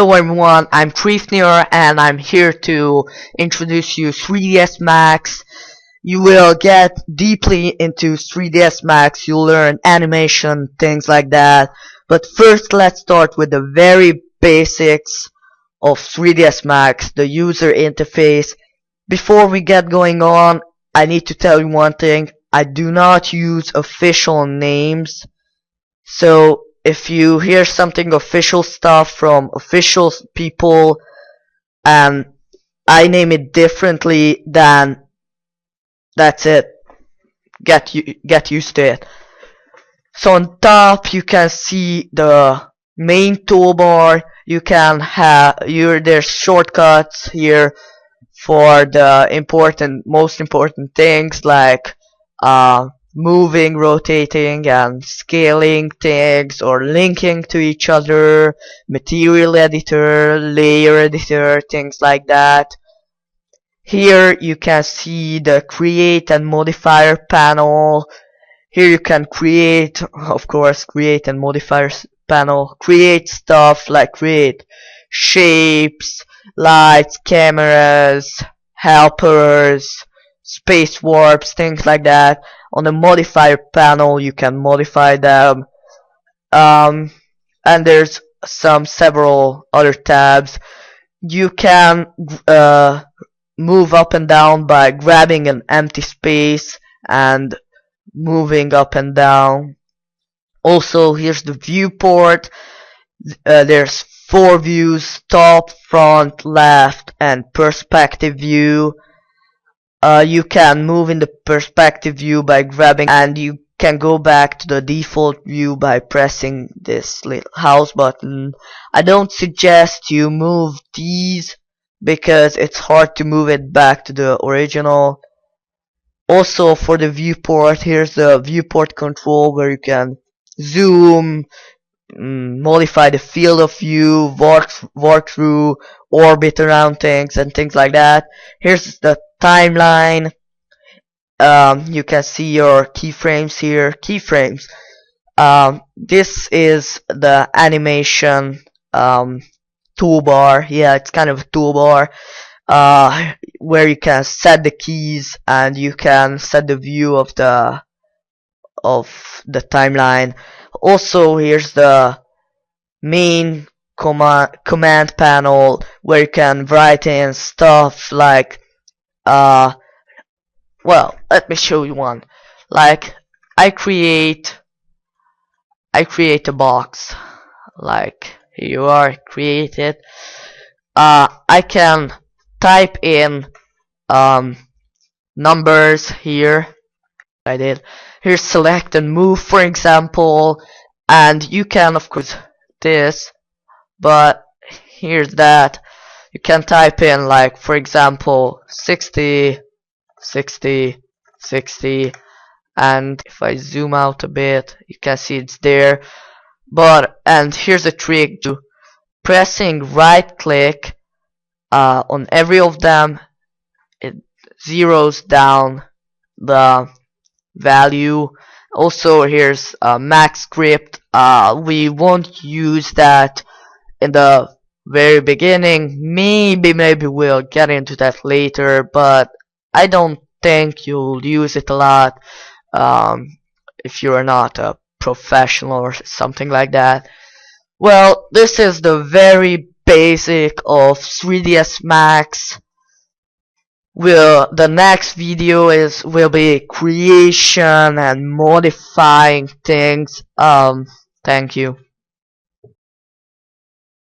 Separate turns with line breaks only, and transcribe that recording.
Hello everyone, I'm Trephneor and I'm here to introduce you 3ds Max. You will get deeply into 3ds Max, you'll learn animation, things like that. But first let's start with the very basics of 3ds Max, the user interface. Before we get going on, I need to tell you one thing. I do not use official names. So if you hear something official stuff from official people and I name it differently, then that's it. Get used to it. So on top you can see the main toolbar. You can have there's shortcuts here for the most important things like moving, rotating, and scaling things or linking to each other, material editor, layer editor, things like that. Here you can see the create and modifier panel. Here you can create, of course, create and modifiers panel, create stuff like create shapes, lights, cameras, helpers, space warps, things like that. On the modifier panel you can modify them, and there's several other tabs. You can move up and down by grabbing an empty space and moving up and down. Also, here's the viewport. There's 4 views: top, front, left, and perspective view. You can move in the perspective view by grabbing, and you can go back to the default view by pressing this little house button. I don't suggest you move these because it's hard to move it back to the original. Also, for the viewport, here's the viewport control where you can zoom, modify the field of view, walk through, orbit around things, and things like that. Here's the timeline. You can see your keyframes here. Keyframes. This is the animation toolbar. Yeah, it's kind of a toolbar where you can set the keys and you can set the view of the timeline. Also, here's the main command panel where you can write in stuff like well, let me show you one. Like I create a box, like here you are, create it. I can type in numbers here. I did. Here's select and move, for example, and you can of course this, but here's that. You can type in, like, for example, 60, 60, 60, and if I zoom out a bit you can see it's there. And here's a trick: to pressing right click on every of them, it zeroes down the value. Also, here's max script. We won't use that in the very beginning. Maybe we'll get into that later, but I don't think you'll use it a lot if you're not a professional or something like that. Well, this is the very basic of 3ds Max. The next video will be creation and modifying things. Thank you.